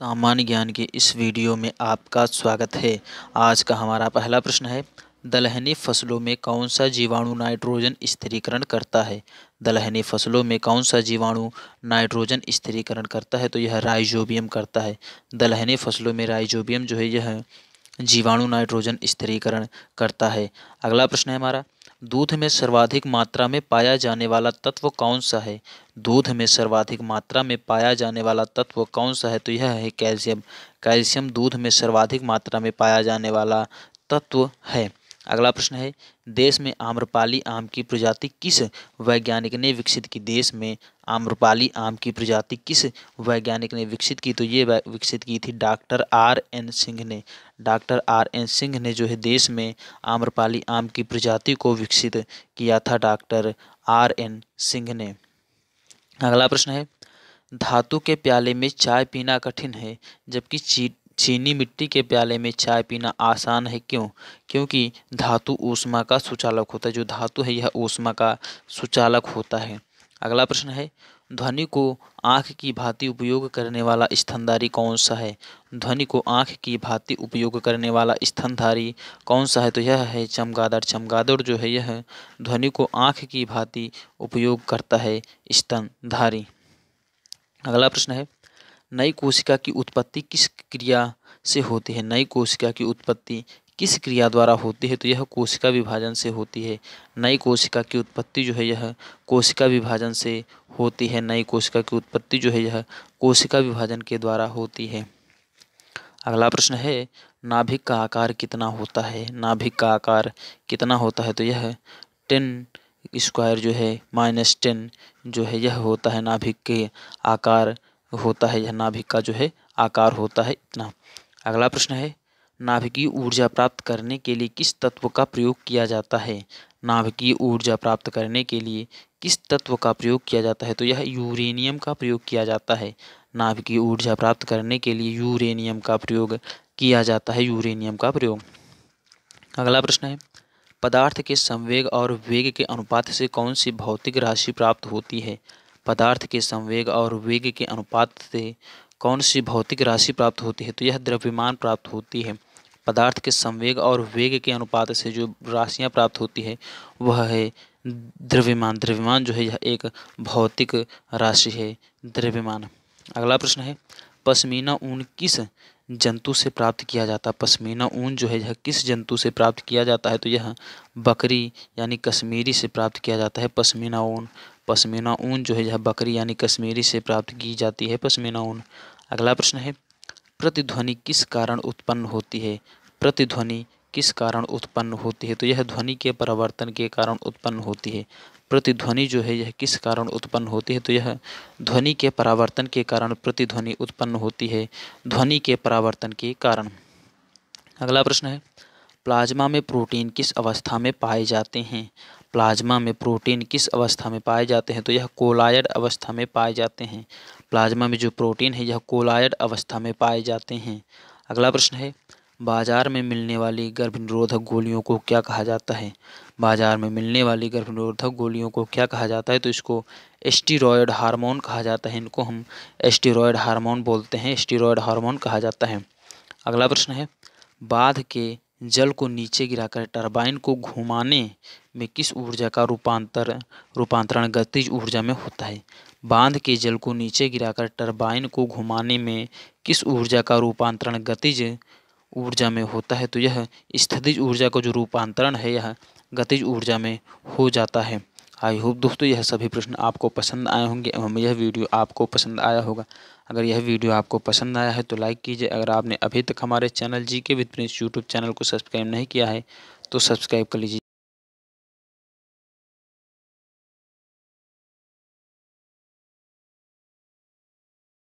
सामान्य ज्ञान के इस वीडियो में आपका स्वागत है। आज का हमारा पहला प्रश्न है, दलहनी फसलों में कौन सा जीवाणु नाइट्रोजन स्थिरीकरण करता है। दलहनी फसलों में कौन सा जीवाणु नाइट्रोजन स्थिरीकरण करता है, तो यह राइजोबियम करता है। दलहनी फसलों में राइजोबियम जो है यह जीवाणु नाइट्रोजन स्थिरीकरण करता है। अगला प्रश्न है हमारा, दूध में सर्वाधिक मात्रा में पाया जाने वाला तत्व कौन सा है। दूध में सर्वाधिक मात्रा में पाया जाने वाला तत्व कौन सा है, तो यह है कैल्शियम। कैल्शियम दूध में सर्वाधिक मात्रा में पाया जाने वाला तत्व है। अगला प्रश्न है, देश में आम्रपाली आम की प्रजाति किस वैज्ञानिक ने विकसित की। देश में आम्रपाली आम की प्रजाति किस वैज्ञानिक ने विकसित की, तो ये विकसित की थी डॉक्टर R.N. सिंह ने। Doctor R.N. सिंह ने जो है देश में आम्रपाली आम की प्रजाति को विकसित किया था, डॉक्टर R.N. सिंह ने। अगला प्रश्न है, धातु के प्याले में चाय पीना कठिन है जबकि चीनी मिट्टी के प्याले में चाय पीना आसान है, क्यों। क्योंकि धातु ऊष्मा का सुचालक होता है। जो धातु है यह ऊष्मा का सुचालक होता है। अगला प्रश्न है, ध्वनि को आँख की भांति उपयोग करने वाला स्तनधारी कौन सा है। ध्वनि को आँख की भांति उपयोग करने वाला स्तनधारी कौन सा है, तो यह है चमगादड़। चमगादड़ जो है यह ध्वनि को आँख की भांति उपयोग करता है, स्तनधारी। अगला प्रश्न है, नई कोशिका की उत्पत्ति किस क्रिया से होती है। नई कोशिका की उत्पत्ति किस क्रिया द्वारा होती है, तो यह कोशिका विभाजन से होती है। नई कोशिका की उत्पत्ति जो है यह कोशिका विभाजन से होती है। नई कोशिका की उत्पत्ति जो है यह कोशिका विभाजन के द्वारा होती है। अगला प्रश्न है, नाभिक का आकार कितना होता है। नाभिक का आकार कितना होता है, तो यह 10² जो है -10 जो है यह होता है नाभिक के आकार होता है। यह नाभिक का जो है आकार होता है इतना। अगला प्रश्न है, नाभिकीय ऊर्जा प्राप्त करने के लिए किस तत्व का प्रयोग किया जाता है। नाभिकीय ऊर्जा प्राप्त करने के लिए किस तत्व का प्रयोग किया जाता है, तो यह यूरेनियम का प्रयोग किया जाता है। नाभिकीय ऊर्जा प्राप्त करने के लिए यूरेनियम का प्रयोग किया जाता है। यूरेनियम का प्रयोग। अगला प्रश्न है, पदार्थ के संवेग और वेग के अनुपात से कौन सी भौतिक राशि प्राप्त होती है। पदार्थ के संवेग और वेग के अनुपात से कौन सी भौतिक राशि प्राप्त होती है, तो यह द्रव्यमान प्राप्त होती है। पदार्थ के संवेग और वेग के अनुपात से जो राशियाँ प्राप्त होती है वह है द्रव्यमान। द्रव्यमान जो है यह एक भौतिक राशि है, द्रव्यमान। अगला प्रश्न है, पश्मीना ऊन किस जंतु से प्राप्त किया जाता है। पश्मीना ऊन जो है यह किस जंतु से प्राप्त किया जाता है, तो यह बकरी यानी कश्मीरी से प्राप्त किया जाता है पश्मीना ऊन। पश्मीना ऊन जो है यह बकरी यानी कश्मीरी से प्राप्त की जाती है पश्मीना ऊन। अगला प्रश्न है, प्रतिध्वनि किस कारण उत्पन्न होती है। प्रतिध्वनि किस कारण उत्पन्न होती है, तो यह ध्वनि के परावर्तन के कारण उत्पन्न होती है। प्रतिध्वनि जो है यह किस कारण उत्पन्न होती है, तो यह ध्वनि के परावर्तन के कारण प्रतिध्वनि उत्पन्न होती है, ध्वनि के परावर्तन के कारण। अगला प्रश्न है, प्लाज्मा में प्रोटीन किस अवस्था में पाए जाते हैं। प्लाज्मा में प्रोटीन किस अवस्था में पाए जाते हैं, तो यह कोलायड अवस्था में पाए जाते हैं। प्लाज्मा में जो प्रोटीन है यह कोलायड अवस्था में पाए जाते हैं। अगला प्रश्न है, बाजार में मिलने वाली गर्भनिरोधक गोलियों को क्या कहा जाता है। बाजार में मिलने वाली गर्भनिरोधक गोलियों को क्या कहा जाता है, तो इसको स्टीरॉयड हार्मोन कहा जाता है। इनको हम स्टीरॉयड हार्मोन बोलते हैं, स्टीरॉयड हार्मोन कहा जाता है। अगला प्रश्न है, बांध के जल को नीचे गिराकर टरबाइन को घुमाने में किस ऊर्जा का रूपांतरण गतिज ऊर्जा में होता है। बांध के जल को नीचे गिराकर टरबाइन को घुमाने में किस ऊर्जा का रूपांतरण गतिज ऊर्जा में होता है, तो यह स्थितिज ऊर्जा का जो रूपांतरण है यह गतिज ऊर्जा में हो जाता है। आई होप दोस्तों यह सभी प्रश्न आपको पसंद आए होंगे एवं यह वीडियो आपको पसंद आया होगा। अगर यह वीडियो आपको पसंद आया है तो लाइक कीजिए। अगर आपने अभी तक हमारे channel GK with Prince YouTube channel को सब्सक्राइब नहीं किया है तो सब्सक्राइब कर लीजिए।